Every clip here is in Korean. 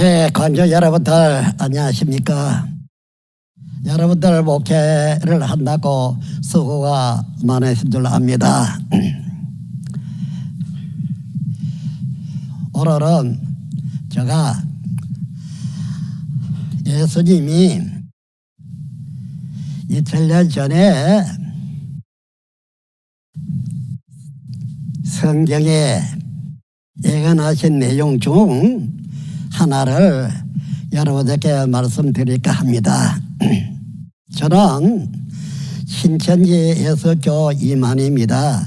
네, 관저 여러분들 안녕하십니까? 여러분들 목회를 한다고 수고가 많으신 줄 압니다. 오늘은 제가 예수님이 2000년 전에 성경에 예언하신 내용 중 하나를 여러분에게 말씀드릴까 합니다. 저는 신천지 예수교 이만희입니다.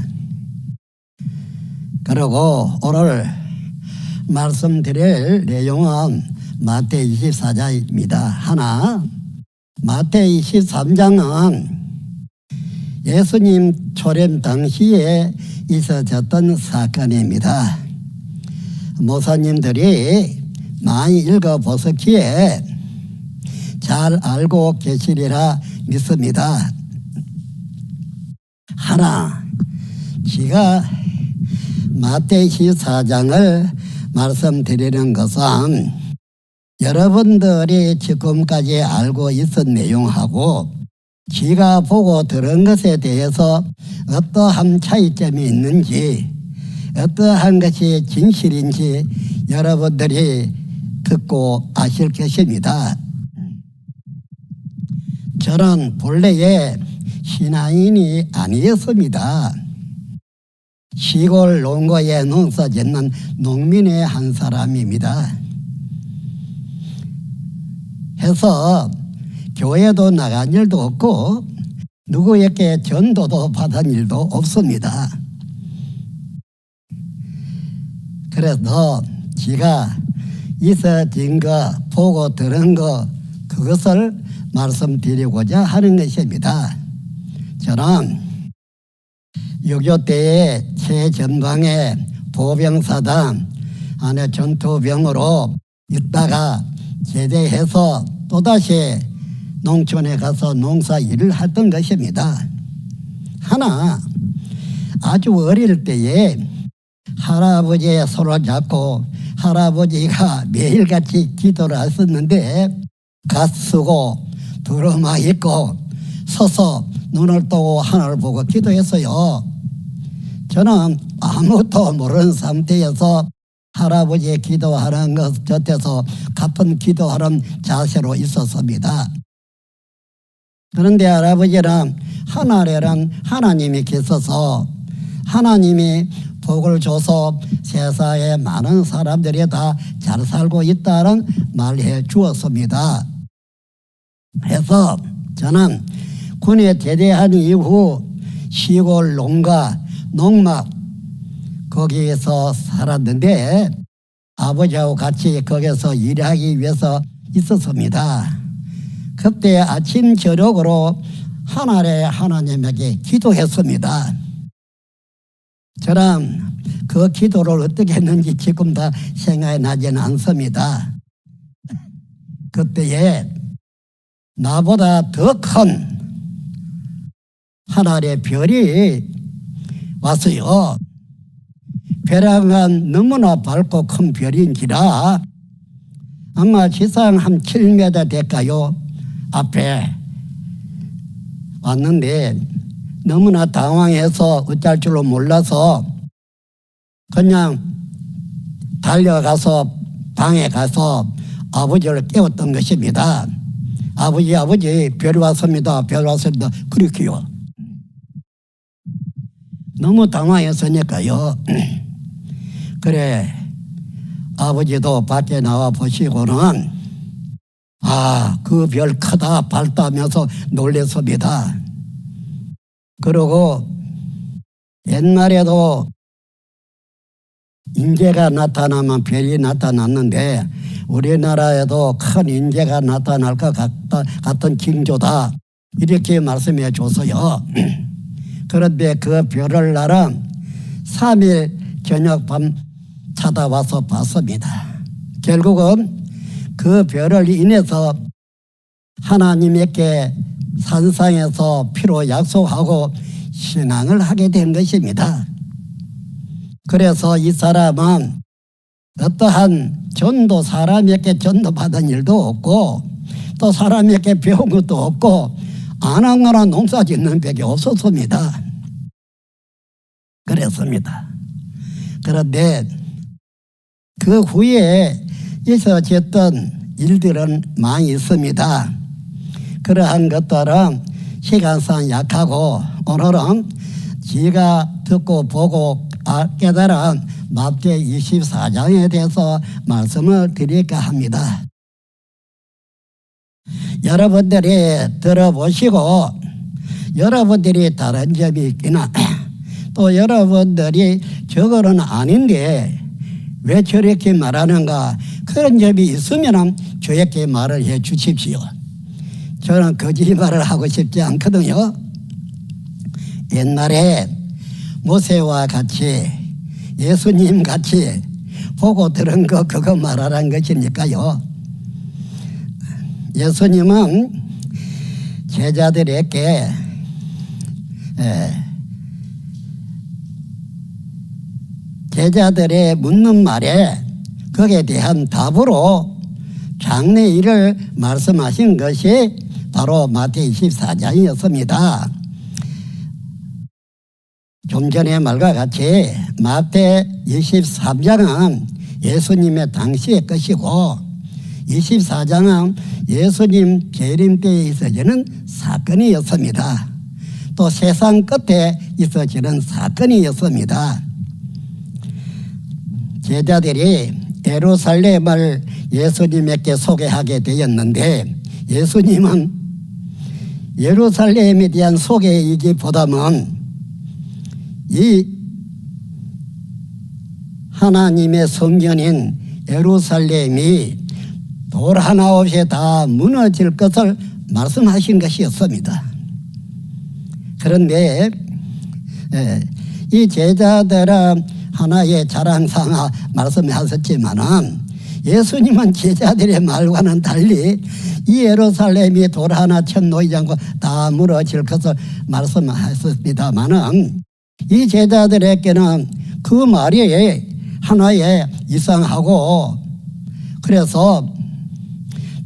그리고 오늘 말씀드릴 내용은 마태 24장입니다. 하나, 마태 23장은 예수님 초림 당시에 있어졌던 사건입니다. 목사님들이 많이 읽어보셨기에 잘 알고 계시리라 믿습니다. 하나, 제가 마태 24장을 말씀드리는 것은 여러분들이 지금까지 알고 있은 내용하고 제가 보고 들은 것에 대해서 어떠한 차이점이 있는지, 어떠한 것이 진실인지 여러분들이 듣고 아실 것입니다. 저는 본래에 신앙인이 아니었습니다. 시골 농가에 농사 짓는 농민의 한 사람입니다. 해서 교회도 나간 일도 없고 누구에게 전도도 받은 일도 없습니다. 그래서 제가 있어진 거, 보고 들은 거, 그것을 말씀드리고자 하는 것입니다. 저는 6.25 때에 최전방에 보병사단 안에 전투병으로 있다가 제대해서 또다시 농촌에 가서 농사 일을 했던 것입니다. 하나, 아주 어릴 때에 할아버지의 손을 잡고 할아버지가 매일같이 기도를 했었는데 갓 쓰고 두루마 입고 서서 눈을 뜨고 하늘을 보고 기도했어요. 저는 아무것도 모르는 상태에서 할아버지의 기도하는 것 곁에서 같은 기도하는 자세로 있었습니다. 그런데 할아버지는 하늘에는 하나님이 계셔서 하나님이 복을 줘서 세상에 많은 사람들이 다 잘 살고 있다는 말해 주었습니다. 해서 저는 군에 제대한 이후 시골 농가, 농막 거기에서 살았는데 아버지하고 같이 거기서 일하기 위해서 있었습니다. 그때 아침 저녁으로 하늘의 하나님에게 기도했습니다. 저는 그 기도를 어떻게 했는지 지금 다 생각이 나지는 않습니다. 그때에 나보다 더 큰 하늘의 별이 왔어요. 별은 너무나 밝고 큰 별인지라 아마 지상 한 7m 될까요? 앞에 왔는데 너무나 당황해서 어쩔 줄로 몰라서 그냥 달려가서 방에 가서 아버지를 깨웠던 것입니다. 아버지 별 왔습니다. 별 왔습니다. 그렇게요. 너무 당황했으니까요. 그래 아버지도 밖에 나와 보시고는 그 별 크다 밝다면서 놀랬습니다. 그리고 옛날에도 인재가 나타나면 별이 나타났는데 우리나라에도 큰 인재가 나타날 것 같은 징조다 이렇게 말씀해 줬어요. 그런데 그 별을 나는 3일 저녁 밤 찾아와서 봤습니다. 결국은 그 별을 인해서 하나님께 산상에서 피로 약속하고 신앙을 하게 된 것입니다. 그래서 이 사람은 어떠한 전도 사람에게 전도받은 일도 없고 또 사람에게 배운 것도 없고 안 한 거나 농사 짓는 밖에 없었습니다. 그랬습니다. 그런데 그 후에 있어졌던 일들은 많이 있습니다. 그러한 것들은 시간상 약하고 오늘은 지가 듣고 보고 깨달은 마태 24장에 대해서 말씀을 드릴까 합니다. 여러분들이 들어보시고 여러분들이 다른 점이 있기나 또 여러분들이 저거는 아닌데 왜 저렇게 말하는가 그런 점이 있으면 저렇게 말을 해 주십시오. 저는 거짓말을 하고 싶지 않거든요. 옛날에 모세와 같이 예수님 같이 보고 들은 거 그거 말하라는 것이니까요. 예수님은 제자들에게 제자들의 묻는 말에 거기에 대한 답으로 장래일을 말씀하신 것이 바로 마태 24장이었습니다. 좀 전에 말과 같이 마태 23장은 예수님의 당시의 것이고 24장은 예수님 재림 때에 있어지는 사건이었습니다. 또 세상 끝에 있어지는 사건이었습니다. 제자들이 예루살렘을 예수님에게 소개하게 되었는데 예수님은 예루살렘에 대한 소개이기보다는 이 하나님의 성전인 예루살렘이 돌 하나 없이 다 무너질 것을 말씀하신 것이었습니다. 그런데 이 제자들은 하나의 자랑삼아 말씀하셨지만은 예수님은 제자들의 말과는 달리 이 예루살렘이 돌 하나 천 놓이지 않고 다 무너질 것을 말씀하셨습니다만은 이 제자들에게는 그 말이 하나의 이상하고 그래서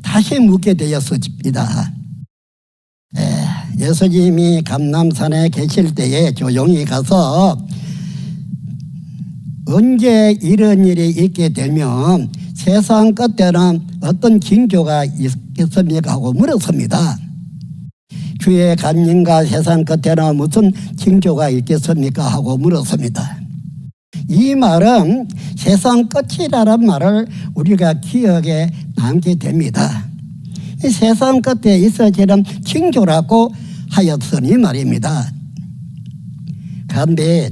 다시 묻게 되었습니다. 예수님이 감람산에 계실 때에 조용히 가서 언제 이런 일이 있게 되면 세상 끝에는 어떤 징조가 있겠습니까 하고 물었습니다. 주의 간증과 세상 끝에는 무슨 징조가 있겠습니까 하고 물었습니다. 이 말은 세상 끝이라는 말을 우리가 기억에 남게 됩니다. 이 세상 끝에 있어지는 징조라고 하였으니 말입니다. 그런데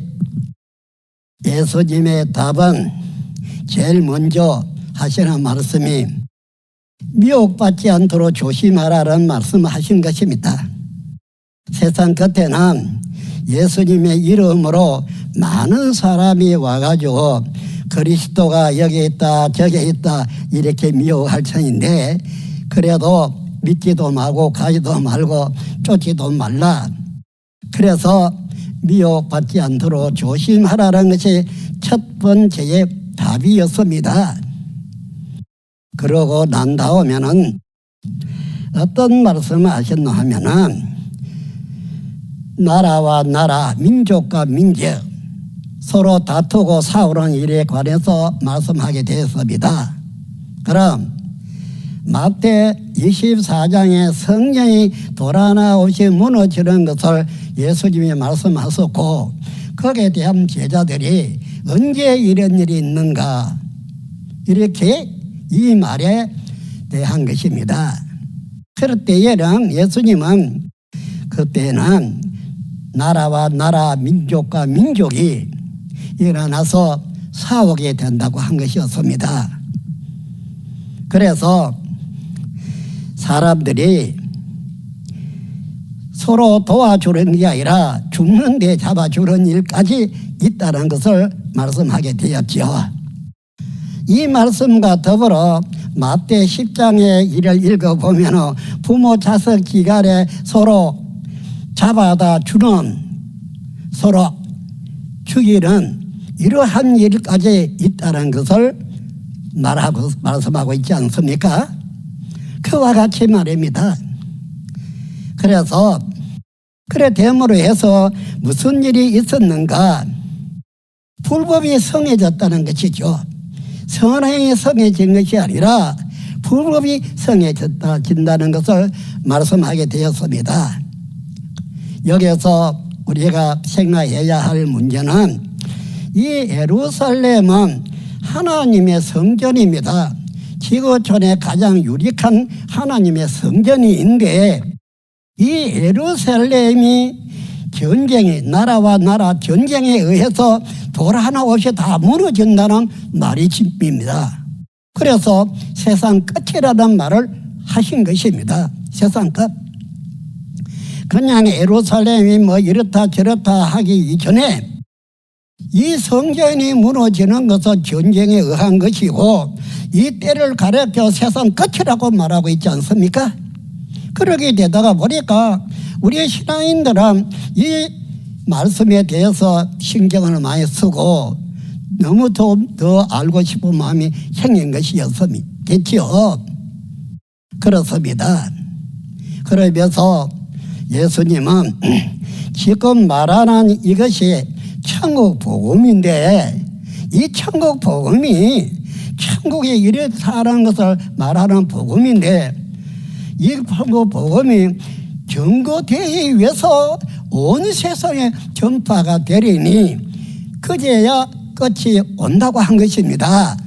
예수님의 답은 제일 먼저 하시는 말씀이 미혹받지 않도록 조심하라는 말씀하신 것입니다. 세상 끝에는 예수님의 이름으로 많은 사람이 와가지고 그리스도가 여기 있다 저기 있다 이렇게 미혹할 터인데 그래도 믿지도 말고 가지도 말고 쫓지도 말라. 그래서 미혹받지 않도록 조심하라는 것이 첫 번째의 답이었습니다. 그러고 난 다음에는 어떤 말씀을 하셨나 하면은 나라와 나라, 민족과 민족 서로 다투고 싸우는 일에 관해서 말씀하게 되었습니다. 그럼 마태 24장에 성령이 돌 하나 없이 무너지는 것을 예수님이 말씀하셨고 거기에 대한 제자들이 언제 이런 일이 있는가 이렇게 이 말에 대한 것입니다. 그럴 때에는 예수님은 그때는 나라와 나라, 민족과 민족이 일어나서 싸우게 된다고 한 것이었습니다. 그래서 사람들이 서로 도와주는 게 아니라 죽는 데 잡아주는 일까지 있다는 것을 말씀하게 되었죠. 이 말씀과 더불어 마태 10장의 일을 읽어보면 부모 자식 지간에 서로 잡아다 주는 서로 죽이는 이러한 일까지 있다는 것을 말씀하고 있지 않습니까? 그와 같이 말입니다. 그래서 그래 됨으로 해서 무슨 일이 있었는가? 불법이 성해졌다는 것이죠. 선행이 성해진 것이 아니라 불법이 성해진다는 것을 말씀하게 되었습니다. 여기서 우리가 생각해야 할 문제는 이 예루살렘은 하나님의 성전입니다. 지구촌에 가장 유력한 하나님의 성전인데 이 예루살렘이 전쟁이 나라와 나라 전쟁에 의해서 돌 하나 없이 다 무너진다는 말이 집입니다. 그래서 세상 끝이라는 말을 하신 것입니다. 세상 끝. 그냥 예루살렘이 뭐 이렇다 저렇다 하기 이전에 이 성전이 무너지는 것은 전쟁에 의한 것이고 이 때를 가리켜 세상 끝이라고 말하고 있지 않습니까? 그러게 되다가 보니까 우리 신앙인들은 이 말씀에 대해서 신경을 많이 쓰고 너무 더 알고 싶은 마음이 생긴 것이었겠지요. 그렇습니다. 그러면서 예수님은 지금 말하는 이것이 천국 복음인데 이 천국 복음이 천국에 이르다는 것을 말하는 복음인데 이 천국 복음이 증거되기 위해서 온 세상에 전파가 되리니 그제야 끝이 온다고 한 것입니다.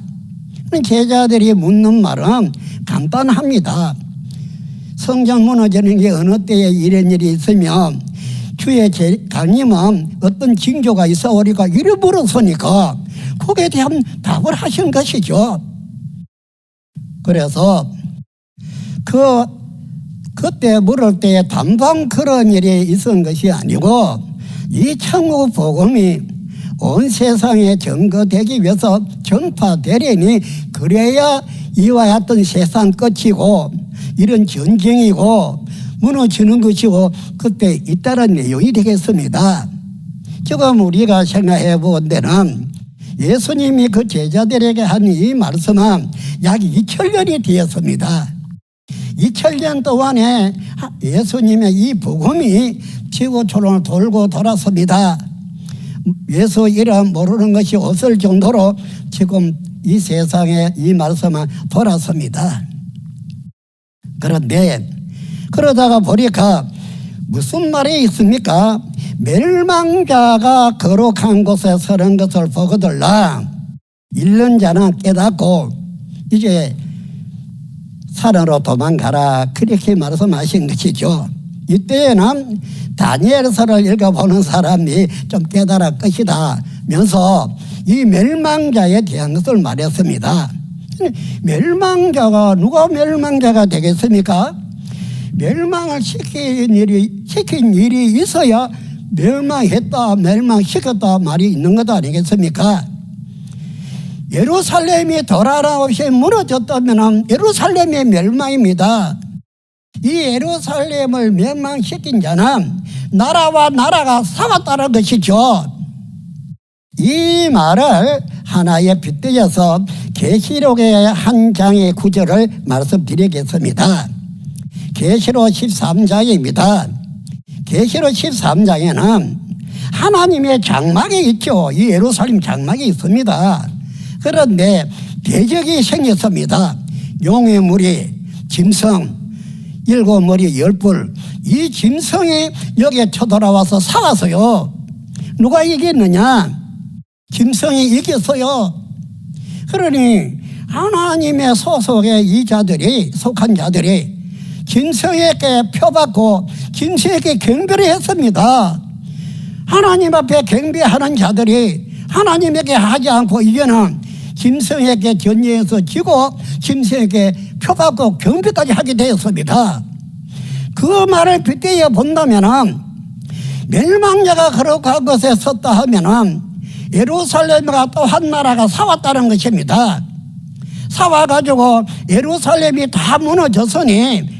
제자들이 묻는 말은 간단합니다. 성전 무너지는 게 어느 때에 이런 일이 있으면 주의 강림은 어떤 징조가 있어 우리가 잃어버렸으니까 거기에 대한 답을 하신 것이죠. 그래서 그때 물을 때에 단방 그런 일이 있은 것이 아니고 이 천국 복음이 온 세상에 증거되기 위해서 전파되리니 그래야 이와 같은 세상 끝이고 이런 전쟁이고 무너지는 것이고 그때 있다는 내용이 되겠습니다. 지금 우리가 생각해 본 데는 예수님이 그 제자들에게 한 이 말씀은 약 2000년이 되었습니다. 2000년 동안에 예수님의 이 복음이 지구촌을 돌고 돌았습니다. 예수 이름 모르는 것이 없을 정도로 지금 이 세상에 이 말씀은 돌았습니다. 그런데 그러다가 보니까 무슨 말이 있습니까? 멸망자가 거룩한 곳에 서는 것을 보거들라 잃는 자는 깨닫고 이제 산으로 도망가라 그렇게 말씀하신 것이죠. 이때에는 다니엘서를 읽어보는 사람이 좀 깨달을 것이다 면서 이 멸망자에 대한 것을 말했습니다. 멸망자가 누가 멸망자가 되겠습니까? 멸망을 시킨 일이 있어야 멸망했다 멸망시켰다 말이 있는 것 아니겠습니까? 예루살렘이 돌아라 없이 무너졌다면 예루살렘의 멸망입니다. 이 예루살렘을 멸망시킨 자는 나라와 나라가 싸웠다는 것이죠. 이 말을 하나에 빗대어서 계시록의 한 장의 구절을 말씀드리겠습니다. 계시록 13장입니다. 계시록 13장에는 하나님의 장막이 있죠. 이 예루살렘 장막이 있습니다. 그런데 대적이 생겼습니다. 용의 무리, 짐승, 7머리 10뿔 이 짐승이 여기에 쳐들어와서 싸웠어요. 누가 이겼느냐? 짐승이 이겼어요. 그러니 하나님의 소속의 이 자들이 속한 자들이 짐승에게 표받고 짐승에게 경배를 했습니다. 하나님 앞에 경배하는 자들이 하나님에게 하지 않고 이제는 짐승에게 전쟁에서 지고 짐승에게 표받고 경배까지 하게 되었습니다. 그 말을 빗대어 본다면 멸망자가 거룩한 것에 섰다 하면 예루살렘과 또 한 나라가 싸웠다는 것입니다. 싸워가지고 예루살렘이 다 무너졌으니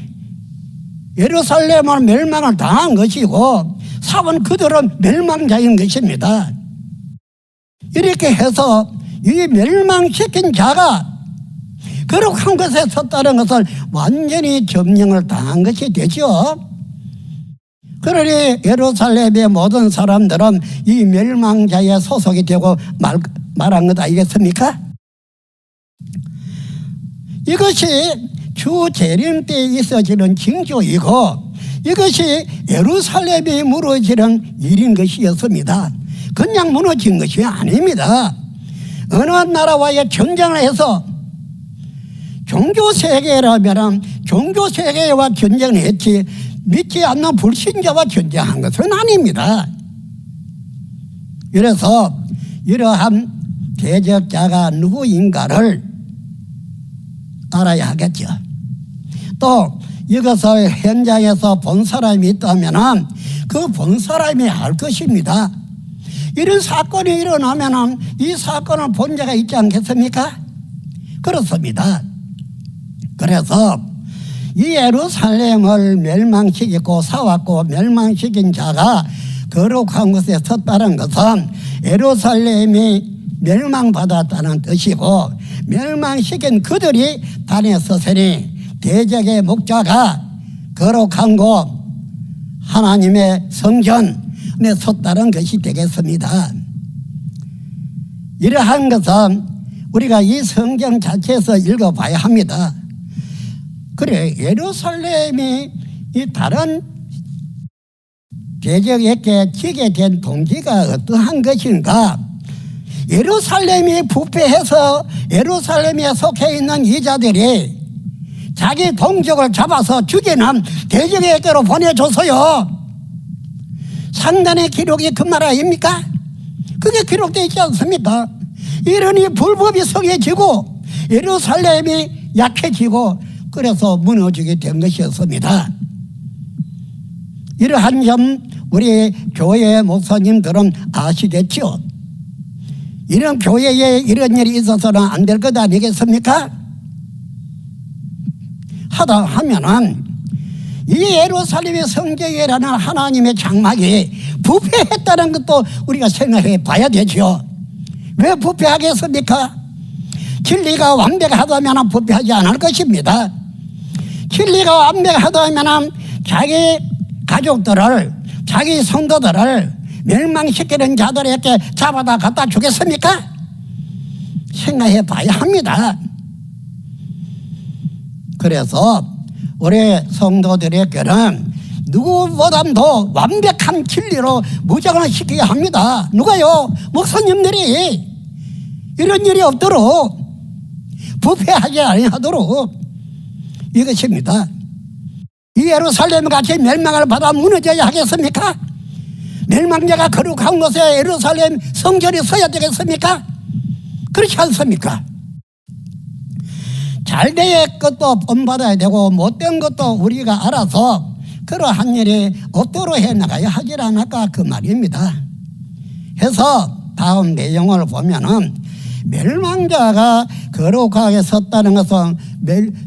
예루살렘은 멸망을 당한 것이고 싸운 그들은 멸망자인 것입니다. 이렇게 해서 이 멸망시킨 자가 거룩한 것에 섰다는 것은 완전히 점령을 당한 것이 되죠. 그러니 예루살렘의 모든 사람들은 이 멸망자에 소속이 되고 말한 것 아니겠습니까? 이것이 주 재림 때에 있어지는 징조이고 이것이 예루살렘이 무너지는 일인 것이었습니다. 그냥 무너진 것이 아닙니다. 어느 나라와의 전쟁을 해서 종교세계라면 종교세계와 전쟁을 했지 믿지 않는 불신자와 전쟁한 것은 아닙니다. 그래서 이러한 대적자가 누구인가를 알아야 하겠죠. 또 이것을 현장에서 본 사람이 있다면 그 본 사람이 알 것입니다. 이런 사건이 일어나면 이 사건을 본 자가 있지 않겠습니까? 그렇습니다. 그래서 이 예루살렘을 멸망시키고 사왔고 멸망시킨 자가 거룩한 곳에 섰다는 것은 예루살렘이 멸망받았다는 뜻이고 멸망시킨 그들이 단에 서서니 대적의 목자가 거룩한 곳 하나님의 성전에 섰다는 것이 되겠습니다. 이러한 것은 우리가 이 성경 자체에서 읽어봐야 합니다. 그래 예루살렘이 이 다른 대적에게 지게 된 동기가 어떠한 것인가? 예루살렘이 부패해서 예루살렘에 속해 있는 이 자들이 자기 동족을 잡아서 죽이는 대적에게로 보내줬어요. 상단의 기록이 그 말 아닙니까? 그게 기록되어 있지 않습니까? 이러니 불법이 성해지고 예루살렘이 약해지고 그래서 무너지게 된 것이었습니다. 이러한 점 우리 교회 목사님들은 아시겠죠? 이런 교회에 이런 일이 있어서는 안 될 것 아니겠습니까? 하다 하면은 이 예루살렘의 성경이라는 하나님의 장막이 부패했다는 것도 우리가 생각해 봐야 되죠. 왜 부패하겠습니까? 진리가 완벽하다면 부패하지 않을 것입니다. 진리가 완벽하다면 자기 가족들을 자기 성도들을 멸망시키는 자들에게 잡아다 갖다 주겠습니까? 생각해 봐야 합니다. 그래서 우리 성도들에게는 누구보다도 완벽한 진리로 무장을 시켜야 합니다. 누가요? 목사님들이 이런 일이 없도록 부패하지 아니하도록 이것입니다. 이 예루살렘 같이 멸망을 받아 무너져야 하겠습니까? 멸망자가 거룩한 곳에 예루살렘 성전이 서야 되겠습니까? 그렇지 않습니까? 잘된 것도 본받아야 되고 못된 것도 우리가 알아서 그러한 일이 없도록 해나가야 하지 않을까 그 말입니다. 해서 다음 내용을 보면은 멸망자가 거룩하게 섰다는 것은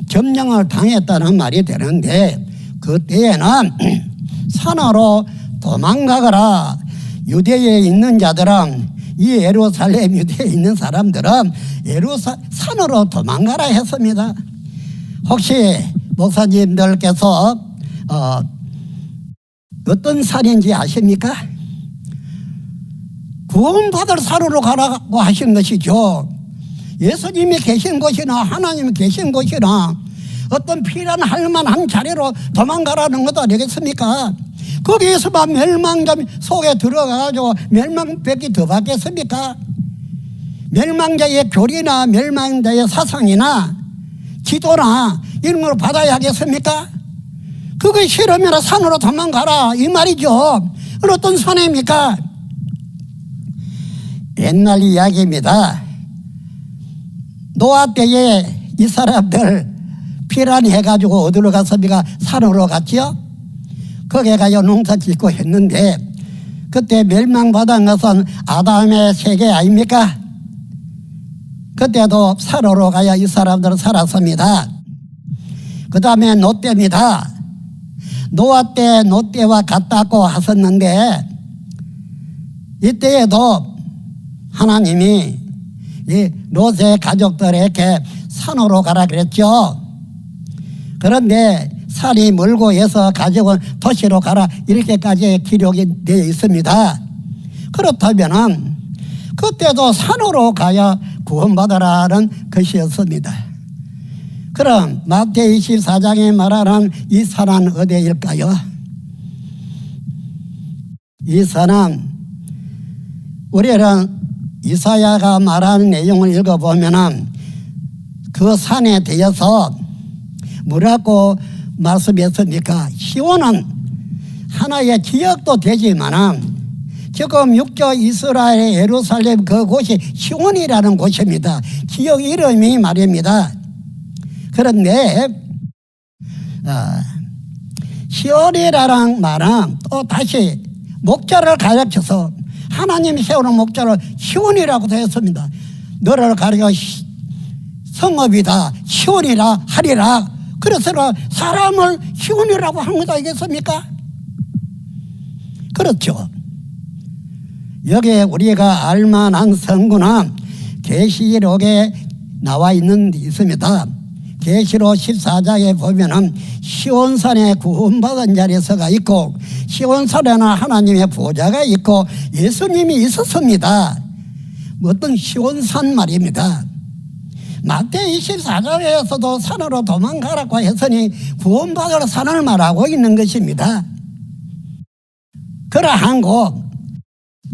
점령을 당했다는 말이 되는데 그때에는 산으로 도망가거라. 유대에 있는 자들은 이 예루살렘 유대에 있는 사람들은 산으로 도망가라 했습니다. 혹시 목사님들께서 어떤 산인지 아십니까? 구원받을 산으로 가라고 하신 것이죠. 예수님이 계신 곳이나 하나님이 계신 곳이나 어떤 피란할 만한 자리로 도망가라는 것도 아니겠습니까? 거기에서만 멸망자 속에 들어가가지고 멸망밖에 더 받겠습니까? 멸망자의 교리나 멸망자의 사상이나 지도나 이런 걸 받아야 하겠습니까? 그거 싫으면 산으로 도망가라 이 말이죠. 어떤 산입니까? 옛날 이야기입니다. 노아 때에 이 사람들 피란해가지고 어디로 갔습니까? 산으로 갔지요. 거기에 가서 농사 짓고 했는데 그때 멸망받은 것은 아담의 세계 아닙니까? 그때도 산으로 가야 이 사람들은 살았습니다. 그 다음에 노 때입니다. 노아 때 노 때와 같다고 하셨는데 이때에도 하나님이 이 롯의 가족들에게 산으로 가라 그랬죠. 그런데 산이 멀고 해서 가족은 도시로 가라 이렇게까지 기록이 되어 있습니다. 그렇다면 그때도 산으로 가야 구원받으라는 것이었습니다. 그럼 마태복음 24장에 말하는 이 산은 어디일까요? 이 산은 우리는 이사야가 말하는 내용을 읽어보면 그 산에 대해서 뭐라고 말씀했습니까? 시온은 하나의 지역도 되지만 지금 육조 이스라엘의 예루살렘 그곳이 시온이라는 곳입니다. 지역 이름이 말입니다. 그런데 시온이라는 말은 또 다시 목자를 가르쳐서 하나님이 세우는 목자를 시온이라고도 했습니다. 너를 가리켜 성읍이다 시온이라 하리라. 그래서 사람을 시온이라고 한 것 아니겠습니까? 그렇죠. 여기에 우리가 알만한 성구는 계시록에 나와 있는 데 있습니다. 계시록 14장에 보면은 시온산에 구원받은 자리서가 있고 시온산에는 하나님의 보좌가 있고 예수님이 있었습니다. 어떤 시온산 말입니다. 마태복음 24장에서도 산으로 도망가라고 했으니 구원받을 산을 말하고 있는 것입니다. 그러한 곳,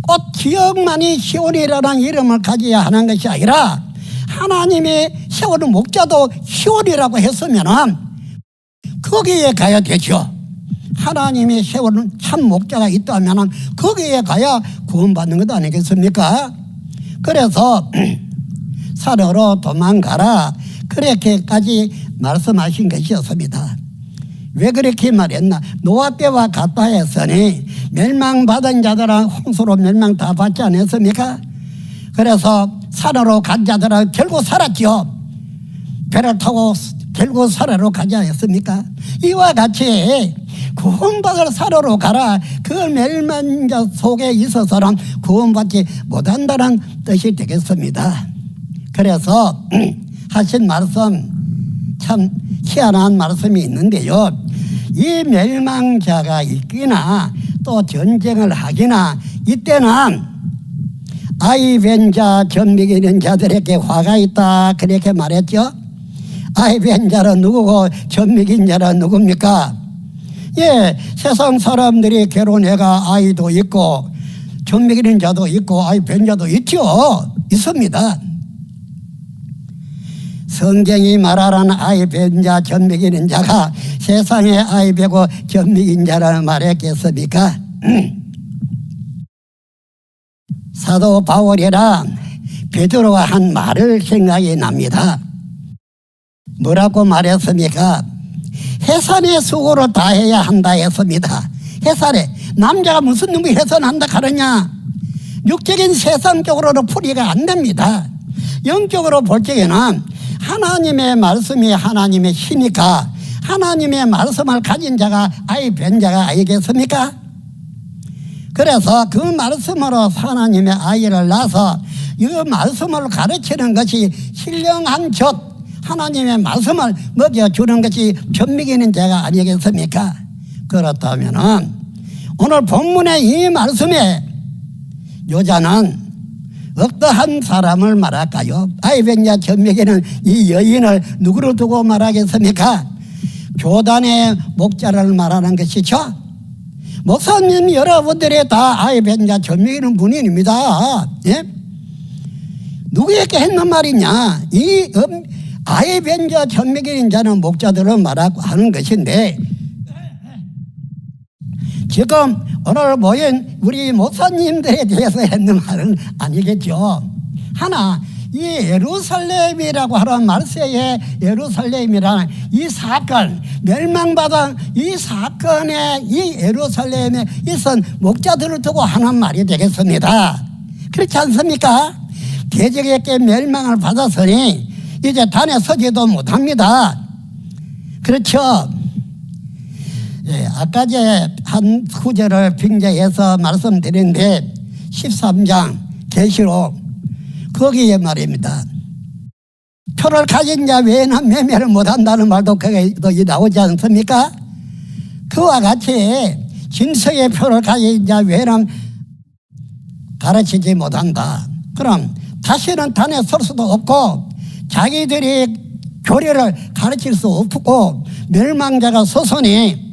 꼭 지역만이 시온이라는 이름을 가져야 하는 것이 아니라 하나님이 세우는 목자도 시온이라고 했으면 거기에 가야 되죠. 하나님이 세우는 참 목자가 있다면 거기에 가야 구원받는 것 아니겠습니까? 그래서 산으로 도망가라 그렇게까지 말씀하신 것이었습니다. 왜 그렇게 말했나? 노아 때와 같다 했으니 멸망받은 자들은 홍수로 멸망 다 받지 않았습니까? 그래서 산으로 간 자들은 결국 살았죠. 배를 타고 결국 산으로 가지 않았습니까? 이와 같이 구원받을 산으로 가라. 그 멸망자 속에 있어서는 구원받지 못한다는 뜻이 되겠습니다. 그래서 하신 말씀 참 희한한 말씀이 있는데요. 이 멸망자가 있기나 또 전쟁을 하기나 이때는 아이 뵌 자, 젖 먹이는 자들에게 화가 있다 그렇게 말했죠. 아이 뵌 자는 누구고 젖 먹인 자는 누굽니까? 예, 세상 사람들이 결혼해가 아이도 있고 젖 먹이는 자도 있고 아이 뵌 자도 있죠. 있습니다. 성경이 말하는 아이 뵌 자, 젖 먹이는 자가 세상에 아이 베고 젖 먹인 자라는 말했겠습니까? 사도 바울이랑 베드로가 한 말을 생각이 납니다. 뭐라고 말했습니까? 해산의 수고를 다해야 한다 했습니다. 해산에 남자가 무슨 놈이 해산한다 하느냐? 육적인 세상적으로는 풀이가 안 됩니다. 영적으로 볼 적에는 하나님의 말씀이 하나님의 힘이니까 하나님의 말씀을 가진 자가 아이 뵌 자가 아니겠습니까? 그래서 그 말씀으로 하나님의 아이를 낳아서 이 말씀을 가르치는 것이 신령한 젖 하나님의 말씀을 먹여주는 것이 젖 먹이는 자가 아니겠습니까? 그렇다면 오늘 본문의 이 말씀에 여자는 어떠한 사람을 말할까요? 아이 뵌 자 젖 먹이는 이 여인을 누구를 두고 말하겠습니까? 교단의 목자를 말하는 것이죠. 목사님 여러분들이 다 아이 뵌 자 젖 먹이는 분입니다. 예? 누구에게 했는 말이냐? 이 아이 뵌 자 젖 먹이는 자는 목자들을 말하고 하는 것인데 지금 오늘 모인 우리 목사님들에 대해서 했는 말은 아니겠죠. 하나 이 예루살렘이라고 하는 말세의 예루살렘이라는 이 사건 멸망받은 이 사건에 이 예루살렘에 있은 목자들을 두고 하는 말이 되겠습니다. 그렇지 않습니까? 대적에게 멸망을 받았으니 이제 단에 서지도 못합니다. 그렇죠? 예, 아까 한 구절을 빙자해서 말씀드렸는데 13장 계시록 거기에 말입니다. 표를 가진 자 외에는 매매를 못한다는 말도 거기에 나오지 않습니까? 그와 같이 진석의 표를 가진 자 외에는 가르치지 못한다. 그럼 다시는 단에 설 수도 없고 자기들이 교리를 가르칠 수 없고 멸망자가 서서니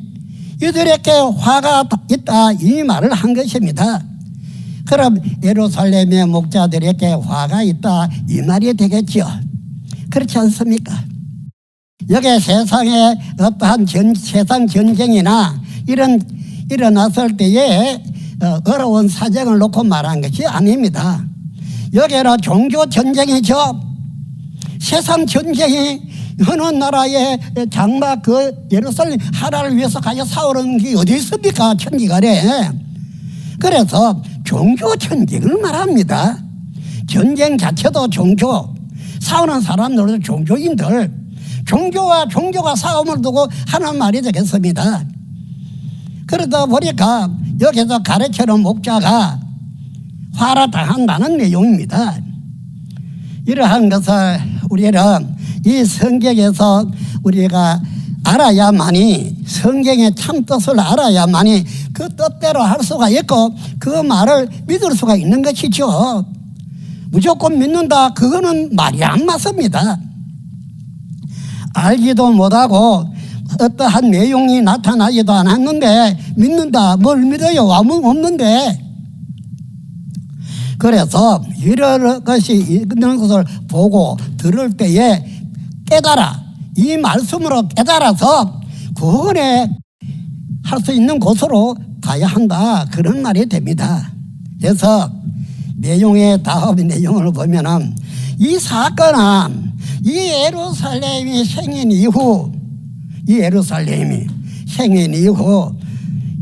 이들에게 화가 있다 이 말을 한 것입니다. 그럼 예루살렘의 목자들에게 화가 있다 이 말이 되겠죠. 그렇지 않습니까? 여기 세상에 어떠한 세상 전쟁이나 일어났을 때에 어려운 사정을 놓고 말한 것이 아닙니다. 여기는 종교 전쟁이죠. 세상 전쟁이 어느 나라의 장막 그 예루살렘 하나를 위해서 가서 싸우는 게 어디 있습니까? 천지간에. 그래서 종교 전쟁을 말합니다. 전쟁 자체도 종교, 싸우는 사람들도 종교인들, 종교와 종교가 싸움을 두고 하는 말이 되겠습니다. 그러다 보니까 여기서 가르치는 목자가 화를 당한다는 내용입니다. 이러한 것을 우리는 이 성경에서 우리가 알아야만이, 성경의 참 뜻을 알아야만이 그 뜻대로 할 수가 있고 그 말을 믿을 수가 있는 것이죠. 무조건 믿는다 그거는 말이 안 맞습니다. 알지도 못하고 어떠한 내용이 나타나지도 않았는데 믿는다 뭘 믿어요? 아무 없는데. 그래서 이런 것이 있는 것을 보고 들을 때에 깨달아 이 말씀으로 깨달아서 구원에 할 수 있는 곳으로 가야 한다 그런 말이 됩니다. 그래서 내용의 다음 내용을 보면은 이 사건은 이 예루살렘이 생긴 이후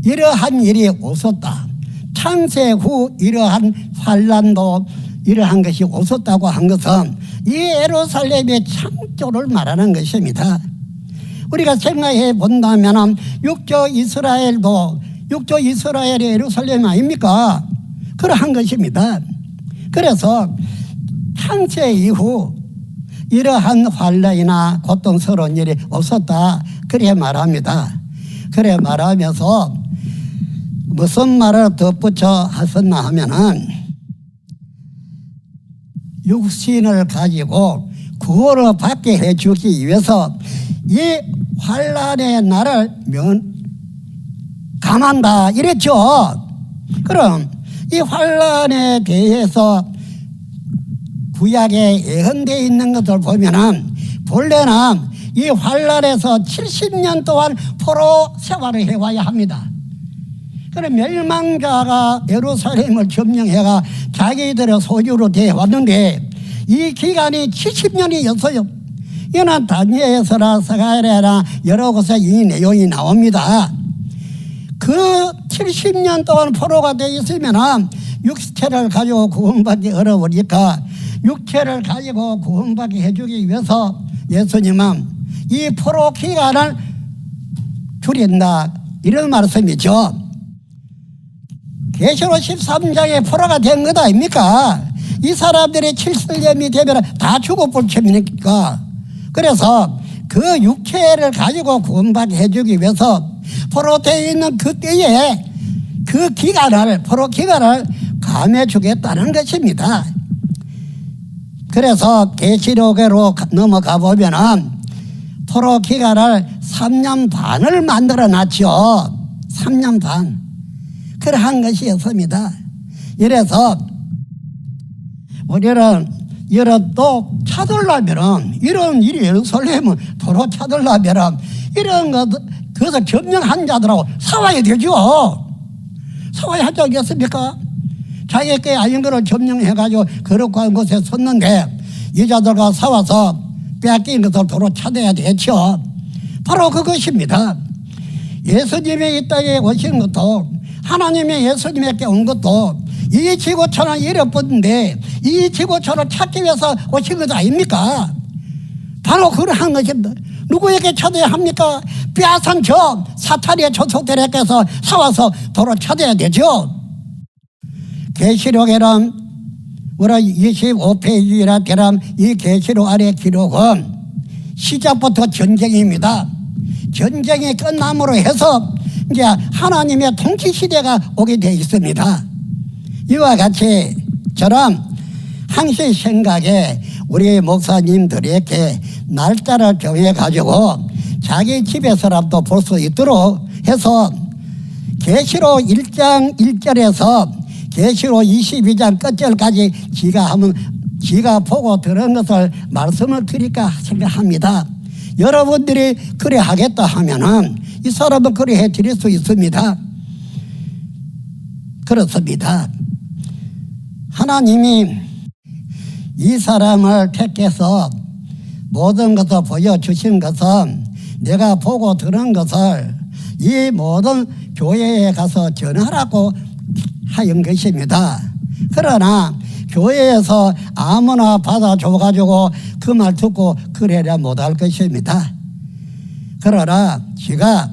이러한 일이 없었다. 창세 후 이러한 환난도 이러한 것이 없었다고 한 것은 이 예루살렘의 창조를 말하는 것입니다. 우리가 생각해 본다면 육조 이스라엘이 예루살렘 아닙니까? 그러한 것입니다. 그래서 창세 이후 이러한 환난이나 고통스러운 일이 없었다 그래 말합니다. 그래 말하면서 무슨 말을 덧붙여 하셨나 하면은 육신을 가지고 구원을 받게 해주기 위해서 이 환난의 날을 감한다 이랬죠. 그럼 이 환난에 대해서 구약에 예언되어 있는 것을 보면은 본래는 이 환난에서 70년 동안 포로 생활을 해와야 합니다. 그럼 멸망자가 예루살렘을 점령해가 자기들의 소유로 되어 왔는데 이 기간이 70년이었어요. 이는 다니엘서나 스가랴나 여러 곳에 이 내용이 나옵니다. 그 70년 동안 포로가 되어 있으면 육체를 가지고 구원받기 어려우니까 육체를 가지고 구원받게 해주기 위해서 예수님은 이 포로 기간을 줄인다 이런 말씀이죠. 계시록 13장에 포로가 된 것 아닙니까? 이 사람들이 7년이 되면 다 죽어볼 셈이니까. 그래서 그 육체를 가지고 구원받게 해주기 위해서 포로 되어 있는 그때에 그 포로 기간을 감해주겠다는 것입니다. 그래서 계시록으로 넘어가 보면은 포로 기간을 3년 반을 만들어 놨죠. 3년 반. 그러한 것이었습니다. 이래서 우리는 이런 또 찾으려면은 이런 일이 예루살렘은 도로 찾으려면은 이런 것 그것을 점령한 자들하고 싸워야 되죠. 싸워야 하지 않겠습니까? 자기에게 아닌 것을 점령해가지고 거룩한 곳에 섰는데 이 자들과 싸워서 빼앗긴 것을 도로 찾아야 되죠. 바로 그것입니다. 예수님이 이 땅에 오신 것도 하나님의 예수님에게 온 것도 이 지구촌을 잃어버린데 이 지구촌을 찾기 위해서 오신 것 아닙니까? 바로 그러한 것입니다. 누구에게 찾아야 합니까? 빼앗은 저 사탄의 조속들에게서 싸워서 도로 찾아야 되죠. 계시록에는 우리 25페이지라 되람 이 계시록 아래 기록은 시작부터 전쟁입니다. 전쟁이 끝남으로 해서 이제 하나님의 통치 시대가 오게 되어 있습니다. 이와 같이 저런 항시 생각에 우리 목사님들에게 날짜를 정해가지고 자기 집에서라도 볼 수 있도록 해서 계시록 1장 1절에서 계시록 22장 끝절까지 지가 보고 들은 것을 말씀을 드릴까 생각합니다. 여러분들이 그래 하겠다 하면은 이 사람은 그래 해 드릴 수 있습니다. 그렇습니다. 하나님이 이 사람을 택해서 모든 것을 보여주신 것은 내가 보고 들은 것을 이 모든 교회에 가서 전하라고 하는 것입니다. 그러나 교회에서 아무나 받아줘가지고 그 말 듣고 그래야 못할 것입니다. 그러나 제가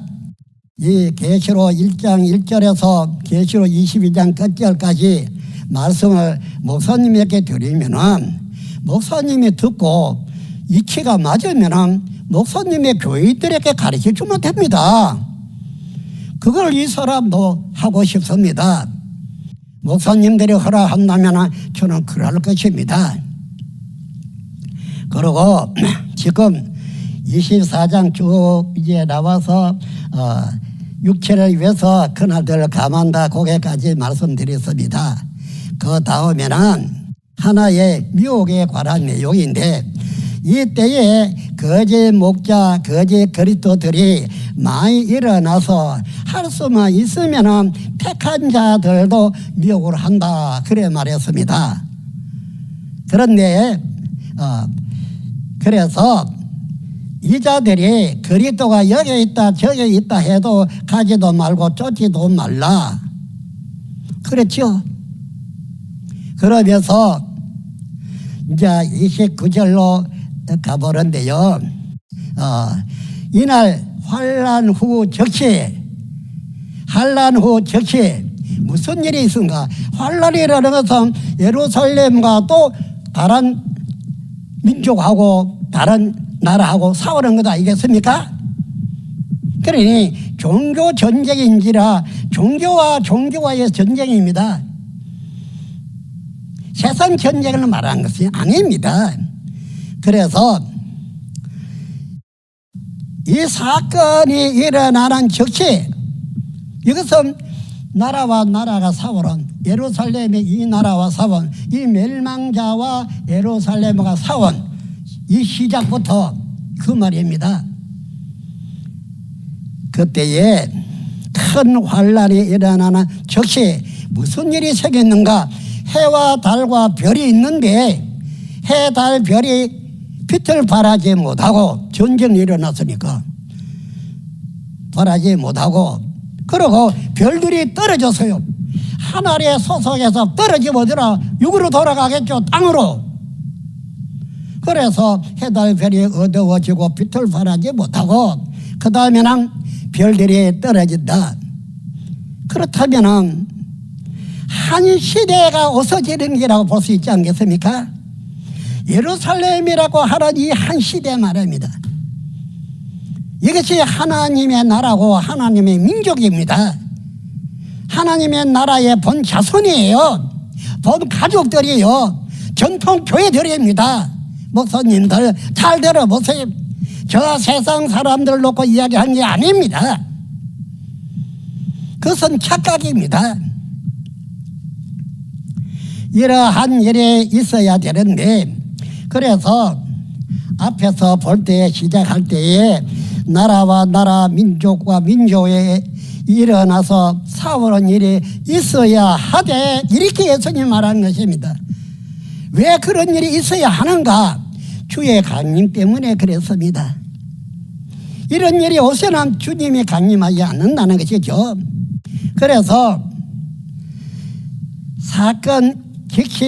이 계시록 1장 1절에서 계시록 22장 끝절까지 말씀을 목사님에게 드리면은 목사님이 듣고 이치가 맞으면은 목사님의 교회들에게 가르쳐 주면 됩니다. 그걸 이 사람도 하고 싶습니다. 목사님들이 허락한다면 저는 그럴 것입니다. 그리고 지금 24장 쭉 이제 나와서 육체를 위해서 그날들을 감한다 거기까지 말씀드렸습니다. 그 다음에는 하나의 미혹에 관한 내용인데 이때에 거짓 목자, 거짓 그리스도들이 많이 일어나서 할 수만 있으면 택한 자들도 미혹을 한다 그래 말했습니다. 그런데 그래서 이 자들이 그리스도가 여기 있다 저기 있다 해도 가지도 말고 쫓지도 말라 그랬죠. 그러면서 이제 29절로 가보는데요. 이날 환난 후 즉시 무슨 일이 있습니까? 환난이라는 것은 예루살렘과 또 다른 민족하고 다른 나라하고 싸우는 것 아니겠습니까? 그러니 종교 전쟁인지라 종교와 종교와의 전쟁입니다. 세상 전쟁을 말하는 것이 아닙니다. 그래서 이 사건이 일어나는 즉시 이것은 나라와 나라가 싸우는 예루살렘의 이 나라와 싸운 이 멸망자와 예루살렘과 싸운 이 시작부터 그 말입니다. 그때에 큰 환란이 일어나는 즉시 무슨 일이 생겼는가? 해와 달과 별이 있는데 해, 달, 별이 빛을 발하지 못하고 전쟁이 일어났으니까 발하지 못하고 그러고 별들이 떨어졌어요. 하늘의 소속에서 떨어지면 어디라 육으로 돌아가겠죠. 땅으로. 그래서 해, 달, 별이 어두워지고 빛을 발하지 못하고 그 다음에는 별들이 떨어진다. 그렇다면 한 시대가 없어지는 게라고 볼 수 있지 않겠습니까? 예루살렘이라고 하는 이 한 시대 말입니다. 이것이 하나님의 나라고 하나님의 민족입니다. 하나님의 나라의 본 자손이에요. 본 가족들이에요. 전통 교회들입니다. 목사님들 잘 들어보세요. 저 세상 사람들 놓고 이야기한 게 아닙니다. 그것은 착각입니다. 이러한 일이 있어야 되는데 그래서 앞에서 볼 때 시작할 때에 나라와 나라 민족과 민족에 일어나서 싸우는 일이 있어야 하되 이렇게 예수님이 말하는 것입니다. 왜 그런 일이 있어야 하는가? 주의 강림 때문에 그랬습니다. 이런 일이 없으면 주님이 강림하지 않는다는 것이죠. 그래서 사건 즉시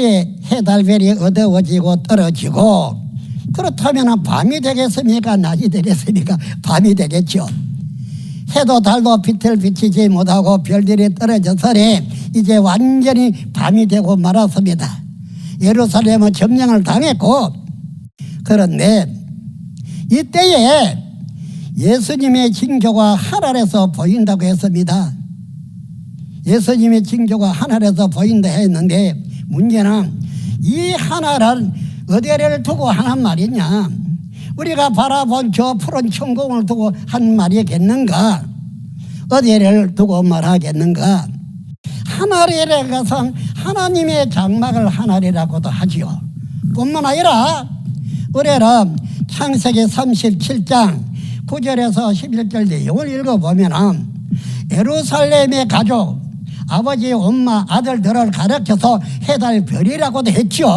해달별이 어두워지고 떨어지고 그렇다면 밤이 되겠습니까? 낮이 되겠습니까? 밤이 되겠죠. 해도 달도 빛을 비치지 못하고 별들이 떨어져서니 이제 완전히 밤이 되고 말았습니다. 예루살렘은 점령을 당했고, 그런데 이때에 예수님의 징조가 하늘에서 보인다고 했습니다. 예수님의 징조가 하늘에서 보인다 했는데, 문제는 이 하늘은 어디를 두고 하는 말이냐, 우리가 바라본 저 푸른 천공을 두고 한 말이겠는가, 어디를 두고 말하겠는가. 하늘이라 것은 하나님의 장막을 하늘이라고도 하지요. 뿐만 아니라 우리는 창세기 37장 9절에서 11절 내용을 읽어보면 예루살렘의 가족, 아버지, 엄마, 아들들을 가르쳐서 해달별이라고도 했죠.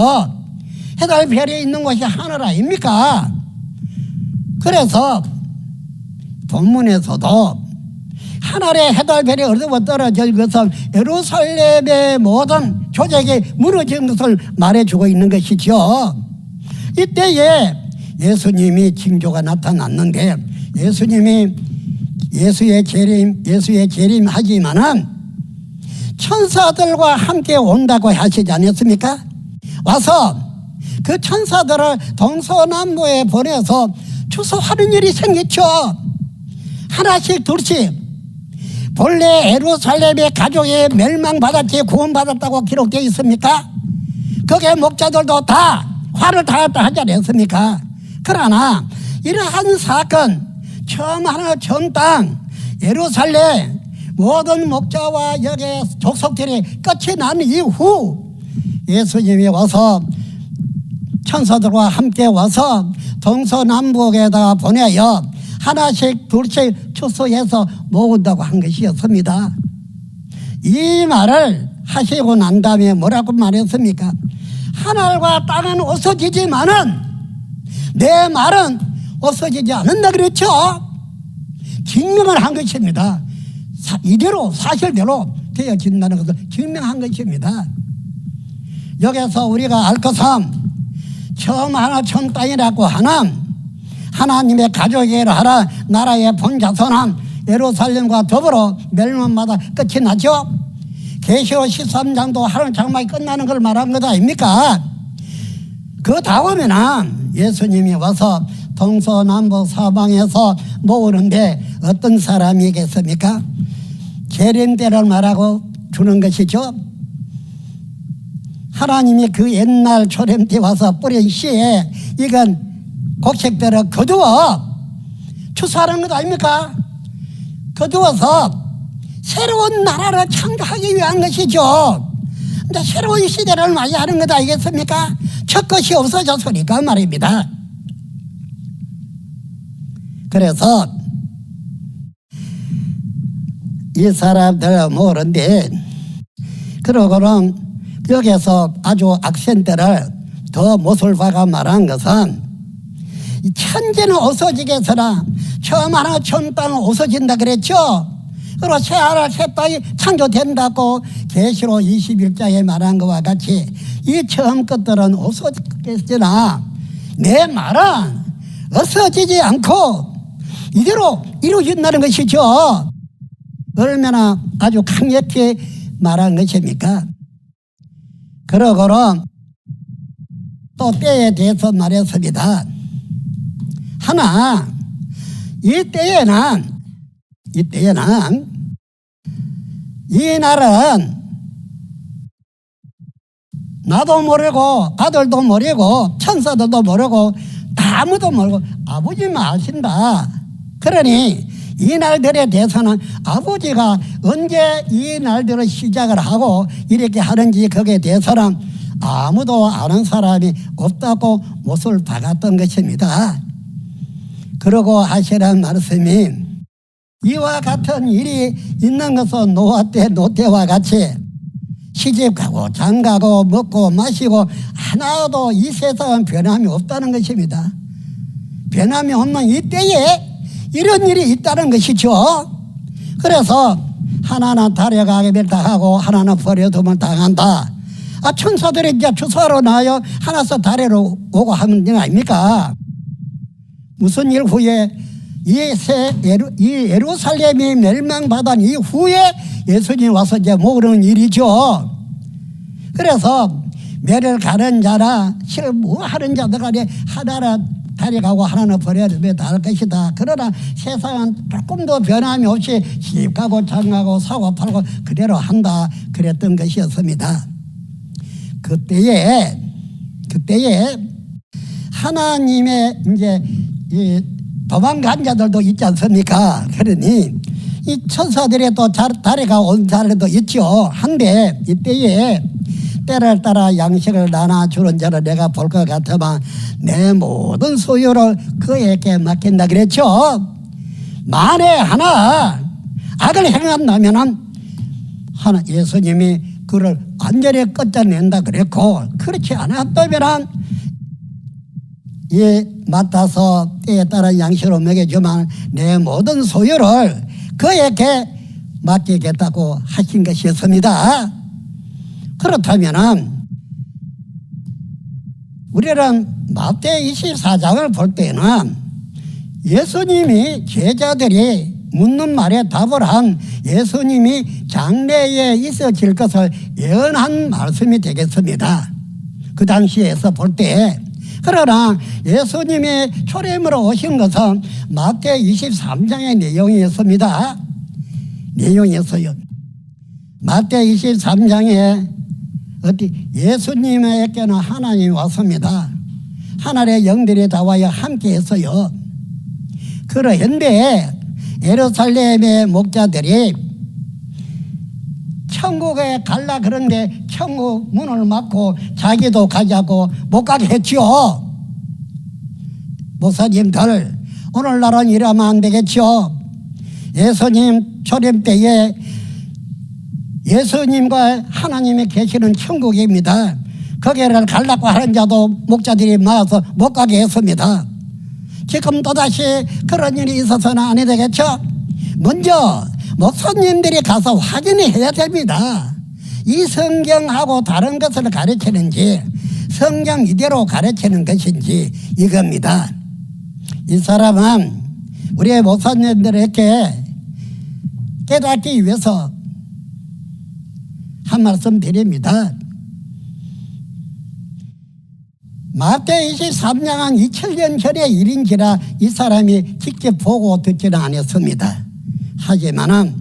해달별이 있는 곳이 하늘 아닙니까? 그래서 본문에서도 하늘의 해달별이 어디서 떨어질 것은 예루살렘의 모든 조직이 무너진 것을 말해주고 있는 것이죠. 이때에 예수님이 징조가 나타났는데, 예수님이 예수의 재림 하지만은 천사들과 함께 온다고 하시지 않았습니까? 와서 그 천사들을 동서남북에 보내서 추수하는 일이 생겼죠. 하나씩 둘씩. 본래 예루살렘의 가족이 멸망받았지 구원받았다고 기록되어 있습니까? 거기에 목자들도 다 화를 다했다 하지 않았습니까? 그러나 이러한 사건, 처음 하나 처음 땅 예루살렘 모든 목자와 여기에 족속들이 끝이 난 이후 예수님이 와서 천사들과 함께 와서 동서남북에다가 보내어 하나씩 둘씩 추수해서 모은다고 한 것이었습니다. 이 말을 하시고 난 다음에 뭐라고 말했습니까? 하늘과 땅은 없어지지만은 내 말은 없어지지 않는다 그랬죠. 증명을 한 것입니다. 이대로 사실대로 되어진다는 것을 증명한 것입니다. 여기서 우리가 알 것은 처음 하나 처음 땅이라고 하는 하나님의 가족이라 하라 나라의 본자손은 예루살렘과 더불어 멸망마다 끝이 나죠. 계시록 13장도 하늘 장막이 끝나는 걸 말한 것 아닙니까? 그 다음에는 예수님이 와서 동서남북 사방에서 모으는데 어떤 사람이겠습니까? 재림때를 말하고 주는 것이죠. 하나님이 그 옛날 초림 때 와서 뿌린 씨에 이건 곡식들을 거두어 추수하는 것 아닙니까? 거두어서 새로운 나라를 창조하기 위한 것이죠. 근데 새로운 시대를 맞이하는 것 아니겠습니까? 첫 것이 없어졌으니까 말입니다. 그래서 이 사람들 모르는데, 그러고는 여기서 아주 악센트를 더 못을 박아 말한 것은 천지는 없어지겠으나 처음 하나 처음 땅은 없어진다 그랬죠. 그리고 새 하나 새 땅이 창조된다고 계시록 21장에 말한 것과 같이 이 처음 것들은 없어지겠으나 내 말은 없어지지 않고 이대로 이루어진다는 것이죠. 얼마나 아주 강력히 말한 것입니까? 그러고는 또 때에 대해서 말했습니다. 하나, 이때에는 이 날은 나도 모르고 아들도 모르고 천사들도 모르고 아무도 모르고 아버지만 아신다. 그러니 이 날들에 대해서는 아버지가 언제 이 날들을 시작을 하고 이렇게 하는지 거기에 대해서는 아무도 아는 사람이 없다고 못을 박았던 것입니다. 그러고 하시라는 말씀이 이와 같은 일이 있는 것은 노아 때 노태와 같이 시집가고 장가고 먹고 마시고 하나도 이 세상은 변함이 없다는 것입니다. 변함이 없는 이때에 이런 일이 있다는 것이죠. 그래서 하나는 달에 가게 당하고 하나는 버려두면 당한다. 천사들이 이제 추수하러 나요 하나서 달에로 오고 하는 일 아닙니까? 무슨 일 후에 이 예루살렘이 멸망받은 이후에 예수님이 와서 이제 모으는 일이죠. 그래서 매를 가는 자나 실무하는 자들 간에 하나는 데려가고 하나는 버려두면 다 할 것이다. 그러나 세상은 조금도 변함이 없이 시집가고 장가고 사고 팔고 그대로 한다. 그랬던 것이었습니다. 그때에 하나님의 이제 이 도망간 자들도 있지 않습니까? 그러니 이 천사들이 또 다리가 온 자들도 있죠. 한데 이때에 때를 따라 양식을 나눠주는 자를 내가 볼 것 같으면 내 모든 소유를 그에게 맡긴다 그랬죠. 만에 하나 악을 행한다면 하나 예수님이 그를 완전히 끝장낸다 그랬고, 그렇지 않았다면 맡아서 때에 따라 양식으로 먹여주면 내 모든 소유를 그에게 맡기겠다고 하신 것이었습니다. 그렇다면 우리는 마태 24장을 볼 때는 예수님이 제자들이 묻는 말에 답을 한 예수님이 장래에 있어질 것을 예언한 말씀이 되겠습니다. 그 당시에서 볼 때. 그러나 예수님이 초림으로 오신 것은 마태 23장의 내용이었습니다. 내용이었어요. 마태 23장에 예수님에게는 하나님이 왔습니다. 하늘의 영들이 나와야 함께 했어요. 그런데 예루살렘의 목자들이 천국에 갈라 그런데 천국 문을 막고 자기도 가자고 못 가게 했죠. 목사님들 오늘날은 이러면 안 되겠죠. 예수님 초림 때에 예수님과 하나님이 계시는 천국입니다. 거기를 가려고 하는 자도 목자들이 많아서 못 가게 했습니다. 지금 또다시 그런 일이 있어서는 안 되겠죠. 먼저 목사님들이 가서 확인해야 됩니다. 이 성경하고 다른 것을 가르치는지 성경 이대로 가르치는 것인지 이겁니다. 이 사람은 우리의 목사님들에게 깨닫기 위해서 한 말씀 드립니다. 마태 23장은 2000년 전의 일인지라 이 사람이 직접 보고 듣지는 않았습니다. 하지만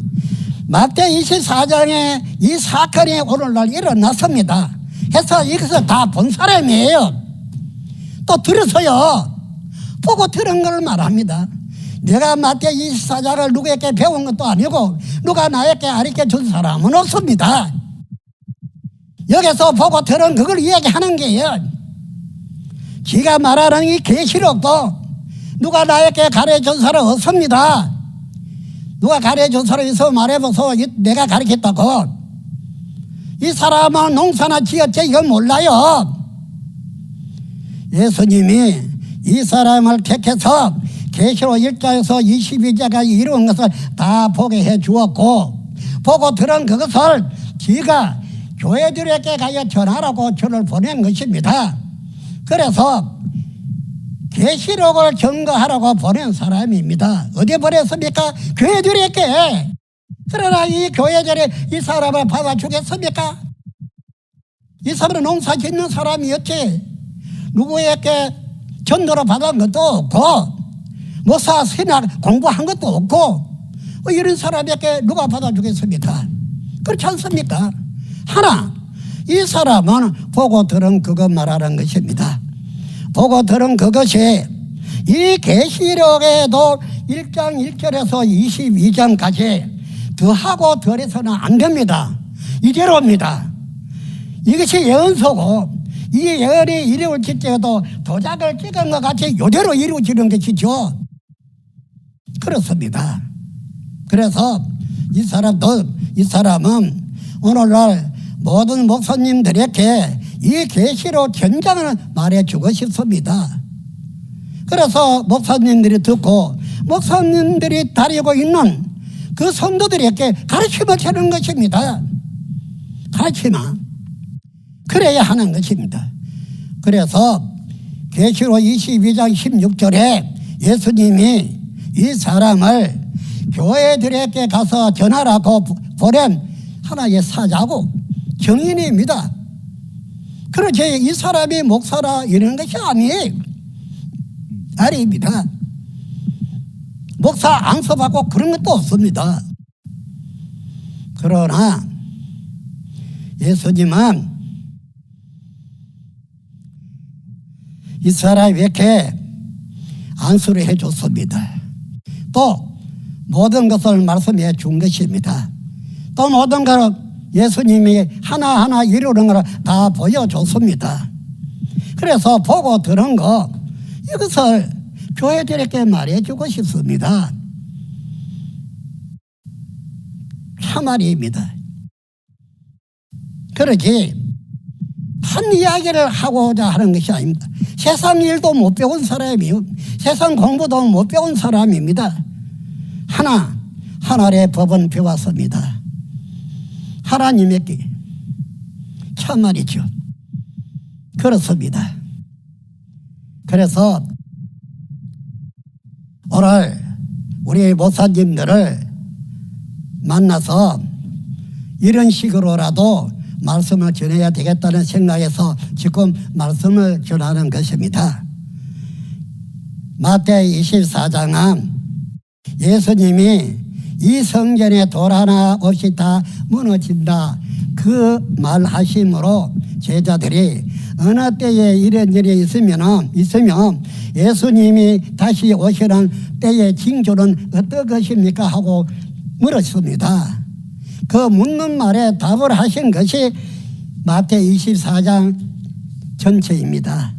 마태 24장에 이 사건이 오늘날 일어났습니다. 해서 이것을 다 본 사람이에요. 또 들어서요. 보고 들은 걸 말합니다. 내가 마태 24장을 누구에게 배운 것도 아니고 누가 나에게 가르쳐 준 사람은 없습니다. 여기서 보고 들은 그걸 이야기하는 게요. 지가 말하는 이 계시록도 누가 나에게 가르쳐 준 사람 없습니다. 누가 가르쳐 준 사람 있으면 말해보소. 내가 가르쳤다고. 이 사람은 농사나 지었지 이건 몰라요. 예수님이 이 사람을 택해서 계시록 1장에서 22장까지 이루은 것을 다 보게 해 주었고, 보고 들은 그것을 지가 교회들에게 가서 전하라고 저를 보낸 것입니다. 그래서 계시록을 증거하라고 보낸 사람입니다. 어디 보냈습니까? 교회들에게. 그러나 이 교회들이 이 사람을 받아주겠습니까? 이 사람은 농사 짓는 사람이었지 누구에게 전도로 받은 것도 없고 목사 신학 공부한 것도 없고 이런 사람에게 누가 받아주겠습니까? 그렇지 않습니까? 하나, 이 사람은 보고 들은 그것 말하는 것입니다. 보고 들은 그것이 이 계시록에도 1장 1절에서 22장까지 더하고 덜해서는 안 됩니다. 이대로입니다. 이것이 예언서고 이 예언이 이루어질 때에도 도장을 찍은 것 같이 이대로 이루어지는 것이죠. 그렇습니다. 그래서 이 사람은 오늘날 모든 목사님들에게 이 계시록 전장을 말해주고 싶습니다. 그래서 목사님들이 듣고 목사님들이 다니고 있는 그 성도들에게 가르침을 주는 것입니다. 가르치면 그래야 하는 것입니다. 그래서 계시록 22장 16절에 예수님이 이 사람을 교회들에게 가서 전하라고 보낸 하나의 사자고 증인입니다. 그렇지 이 사람이 목사라 이런 것이 아닙니다. 목사 안서받고 그런 것도 없습니다. 그러나 예수님은 이 사람이 왜 이렇게 안수를 해줬습니다. 또 모든 것을 말씀해 준 것입니다. 또 모든 걸 예수님이 하나하나 이루는 걸 다 보여줬습니다. 그래서 보고 들은 거 이것을 교회들에게 말해주고 싶습니다. 참말입니다. 그러지 한 이야기를 하고자 하는 것이 아닙니다. 세상 일도 못 배운 사람이요, 세상 공부도 못 배운 사람입니다. 하나님의 법은 배웠습니다. 하나님에게 참말이죠. 그렇습니다. 그래서 오늘 우리 목사님들을 만나서 이런 식으로라도 말씀을 전해야 되겠다는 생각에서 지금 말씀을 전하는 것입니다. 마태복음 24장은 예수님이 이 성전에 돌 하나 없이 다 무너진다 그 말하심으로 제자들이 어느 때에 이런 일이 있으면 예수님이 다시 오시는 때의 징조는 어떤 것입니까 하고 물었습니다. 그 묻는 말에 답을 하신 것이 마태복음 24장 전체입니다.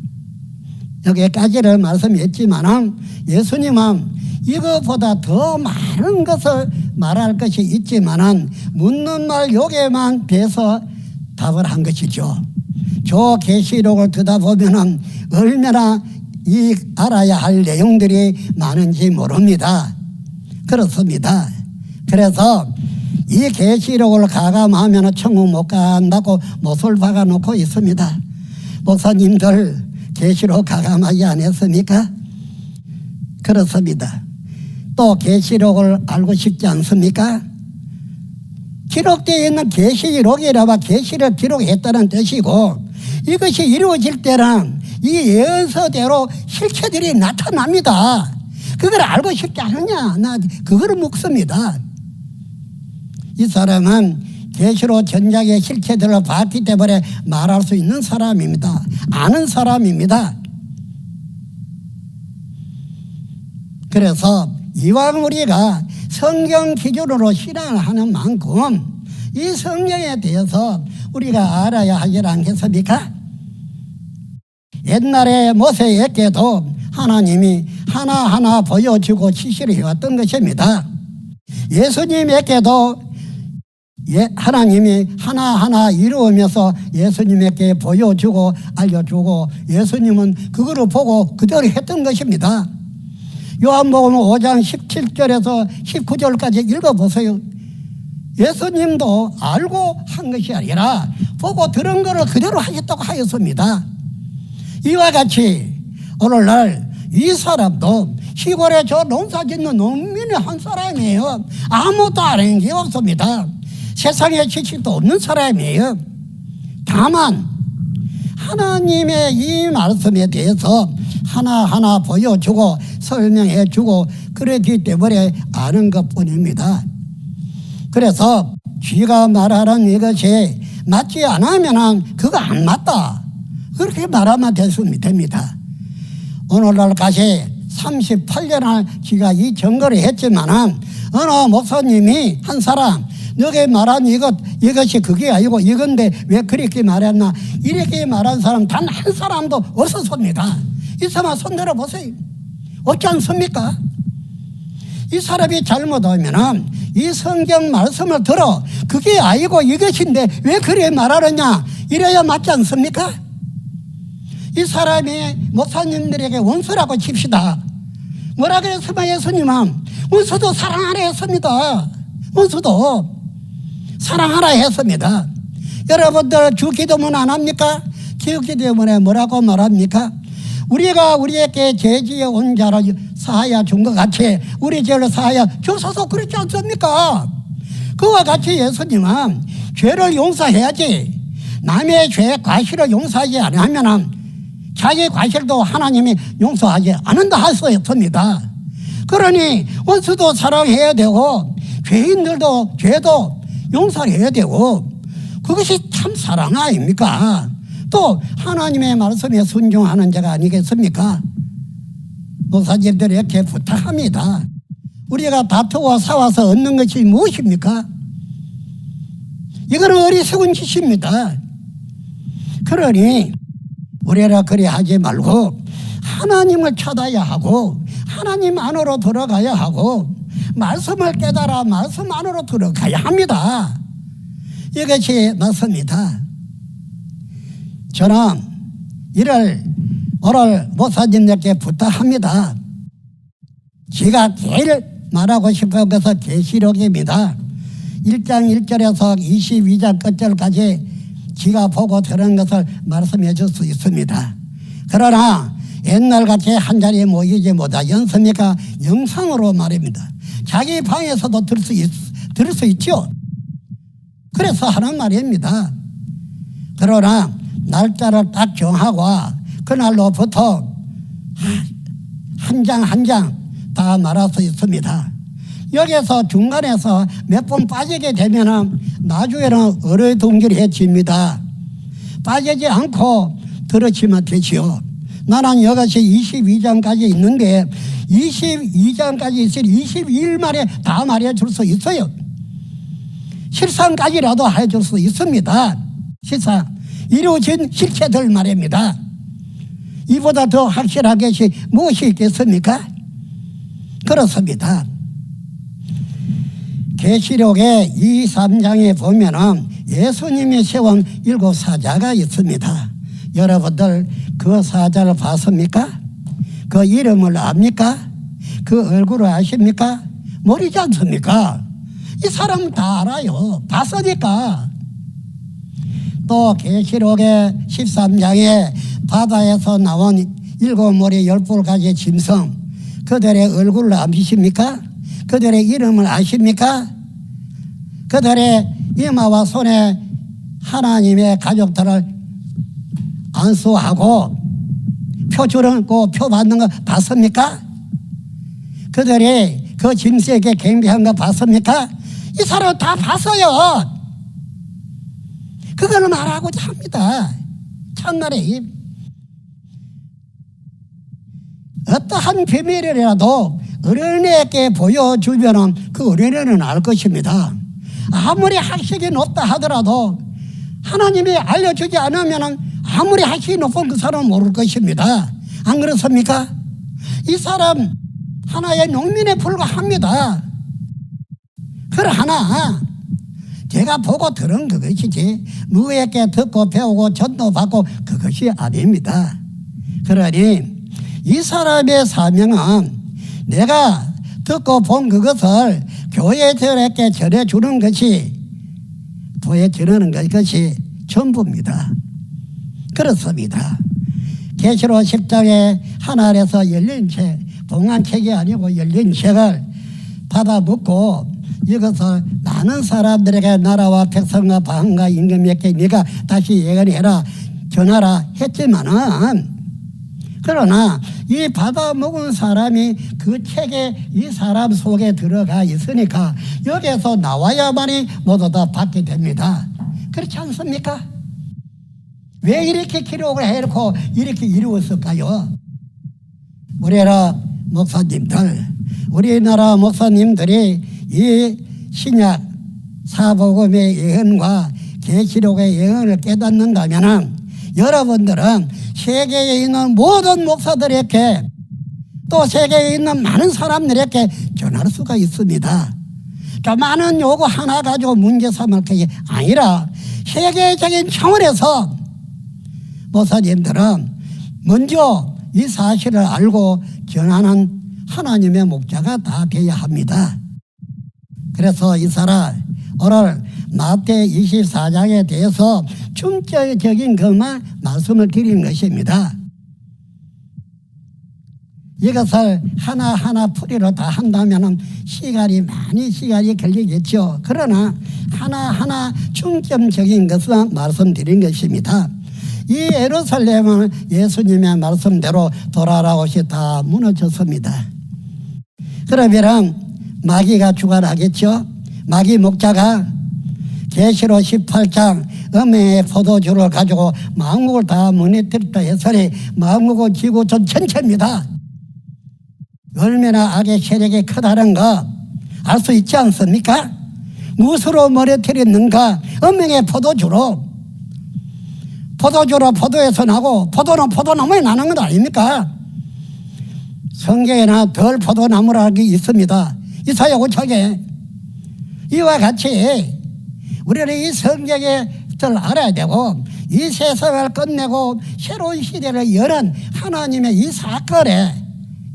여기까지를 말씀했지만 예수님은 이것보다 더 많은 것을 말할 것이 있지만 묻는 말 요게만 배서 답을 한 것이죠. 저 계시록을 듣다 보면 얼마나 알아야 할 내용들이 많은지 모릅니다. 그렇습니다. 그래서 이 계시록을 가감하면 천국 못 간다고 못을 박아놓고 있습니다. 목사님들 계시록 가감하지 않았습니까? 그렇습니다. 또 계시록을 알고 싶지 않습니까? 기록되어 있는 계시록이라면 계시를 기록했다는 뜻이고 이것이 이루어질 때는 이 예언서대로 실체들이 나타납니다. 그걸 알고 싶지 않느냐? 나 그거를 묻습니다. 이 사람은 계시록 전작의 실체들을 봤기 때문에 말할 수 있는 사람입니다. 아는 사람입니다. 그래서 이왕 우리가 성경 기준으로 신앙을 하는 만큼 이 성경에 대해서 우리가 알아야 하지 않겠습니까? 옛날에 모세에게도 하나님이 하나하나 보여주고 지시를 해왔던 것입니다. 예수님에게도 하나님이 하나하나 이루면서 예수님에게 보여주고 알려주고 예수님은 그거를 보고 그대로 했던 것입니다. 요한복음 5장 17절에서 19절까지 읽어보세요. 예수님도 알고 한 것이 아니라 보고 들은 것을 그대로 하겠다고 하였습니다. 이와 같이 오늘날 이 사람도 시골에 저 농사 짓는 농민의 한 사람이에요. 아무것도 아는 게 없습니다. 세상에 지식도 없는 사람이에요. 다만 하나님의 이 말씀에 대해서 하나하나 보여주고 설명해주고 그렇기 때문에 아는 것뿐입니다. 그래서 쥐가 말하는 이것이 맞지 않으면 그거 안 맞다 그렇게 말하면 됩니다. 오늘날까지 38년을 쥐가 이 증거를 했지만 어느 목사님이 한 사람 너게 말한 이것이 그게 아니고 이건데 왜 그렇게 말했나 이렇게 말한 사람 단 한 사람도 없었습니다. 이 사람 손 들어보세요. 없지 않습니까? 이 사람이 잘못하면 이 성경 말씀을 들어 그게 아니고 이것인데 왜 그래 말하느냐 이래야 맞지 않습니까? 이 사람이 목사님들에게 원수라고 칩시다. 뭐라 그랬으면 예수님은 원수도 사랑하라 했습니다. 원수도 사랑하라 했습니다. 여러분들 주기도문 안 합니까? 주기도문에 뭐라고 말합니까? 우리가 우리에게 죄지어 온 자를 사하여 준 것 같이 우리 죄를 사하여 주소서 그렇지 않습니까? 그와 같이 예수님은 죄를 용서해야지 남의 죄 과실을 용서하지 않으면 자기 과실도 하나님이 용서하지 않는다 하셨습니다. 그러니 원수도 사랑해야 되고 죄인들도 죄도 용서해야 되고 그것이 참 사랑 아닙니까? 또 하나님의 말씀에 순종하는 자가 아니겠습니까? 목사님들 이렇게 부탁합니다. 우리가 다투어 싸워서 얻는 것이 무엇입니까? 이거는 어리석은 짓입니다. 그러니 우리라 그리 하지 말고 하나님을 찾아야 하고 하나님 안으로 들어가야 하고 말씀을 깨달아 말씀 안으로 들어가야 합니다. 이것이 맞습니다. 저는 오늘 목사님들께 부탁합니다. 제가 제일 말하고 싶은 것은 계시록입니다. 1장 1절에서 22장 끝절까지 지가 보고 들은 것을 말씀해 줄 수 있습니다. 그러나 옛날같이 한자리에 모이지 못하 연습니까? 영상으로 말입니다. 자기 방에서도 들을 수 있죠. 그래서 하는 말입니다. 그러나 날짜를 딱 정하고 그날로부터 한 장 한 장 다 말할 수 있습니다. 여기서 중간에서 몇 번 빠지게 되면 나중에는 어리둥절해집니다. 빠지지 않고 들으시면 되지요. 나는 이것이 22장까지 있는데 22장까지 있을 22일 만에 다 말해줄 수 있어요. 실상까지라도 해줄 수 있습니다. 실상 이루어진 실체들 말입니다. 이보다 더 확실한 것이 무엇이 있겠습니까? 그렇습니다. 계시록의 2, 3장에 보면은 예수님이 세운 7 사자가 있습니다. 여러분들 그 사자를 봤습니까? 그 이름을 압니까? 그 얼굴을 아십니까? 모르지 않습니까? 이 사람 다 알아요. 봤으니까. 또 계시록의 13장에 바다에서 나온 7무리 10뿔까지의 짐승, 그들의 얼굴을 아십니까? 그들의 이름을 아십니까? 그들의 이마와 손에 하나님의 가족들을 안수하고 표주는 그 표 받는 거 봤습니까? 그들이 그 짐승에게 경배한 거 봤습니까? 이 사람 다 봤어요. 그거는 말하고자 합니다. 첫날에 어떠한 비밀이라도 어린애에게 보여주면 그 어린애는 알 것입니다. 아무리 학식이 높다 하더라도 하나님이 알려주지 않으면 아무리 학식이 높은 그 사람은 모를 것입니다. 안 그렇습니까? 이 사람 하나의 농민에 불과합니다. 그러나 제가 보고 들은 그것이지 누구에게 듣고 배우고 전도받고 그것이 아닙니다. 그러니 이 사람의 사명은 내가 듣고 본 그것을 교회들에게 전해주는 것이 보여주는 것이 전부입니다. 그렇습니다. 계시록 10장에 하늘에서 열린 책, 봉한 책이 아니고 열린 책을 받아 먹고 이것을 많은 사람들에게 나라와 백성과 방과 임금에게 네가 다시 예언해라 전하라 했지만은 그러나 이 받아 먹은 사람이 그 책에 이 사람 속에 들어가 있으니까 여기에서 나와야만이 모두 다 받게 됩니다. 그렇지 않습니까? 왜 이렇게 기록을 해놓고 이렇게 이루었을까요? 우리나라 목사님들, 우리나라 목사님들이 이 신약 사복음의 예언과 계시록의 예언을 깨닫는다면 여러분들은 세계에 있는 모든 목사들에게 또 세계에 있는 많은 사람들에게 전할 수가 있습니다. 많은 요구 하나 가지고 문제 삼을 것이 아니라 세계적인 차원에서 목사님들은 먼저 이 사실을 알고 전하는 하나님의 목자가 다 되어야 합니다. 그래서 이 사람 오늘 마태 24장에 대해서 충격적인 것만 말씀을 드리는 것입니다. 이것을 하나하나 풀이로 다 한다면 시간이 걸리겠죠. 그러나 하나하나 중점적인 것은 말씀드린 것입니다. 이 예루살렘은 예수님의 말씀대로 돌아라 옷이 다 무너졌습니다. 그러면 마귀가 주관하겠죠. 마귀 목자가 계시록 18장 음행의 포도주를 가지고 만국을 다 무너뜨렸다 했으니 만국은 지구 전 전체입니다. 얼마나 악의 세력이 크다는 거 알 수 있지 않습니까? 무엇으로 무너뜨렸는가? 음행의 포도주로 포도에서 나고 포도는 포도나무에 나는 것 아닙니까? 성경에나 덜 포도나무라는 게 있습니다. 이사야 5장에 이와 같이 우리는 이 성경을 알아야 되고 이 세상을 끝내고 새로운 시대를 여는 하나님의 이 사건의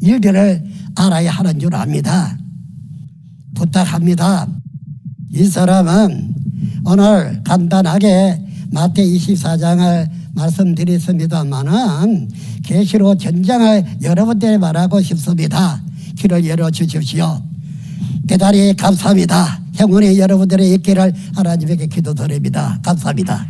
일들을 알아야 하는 줄 압니다. 부탁합니다. 이 사람은 오늘 간단하게 마태 24장을 말씀드렸습니다만은 계시록 전장을 여러분들에 말하고 싶습니다. 귀를 열어주십시오. 대단히 감사합니다. 행운이 여러분들의 있기를 하나님에게 기도드립니다. 감사합니다.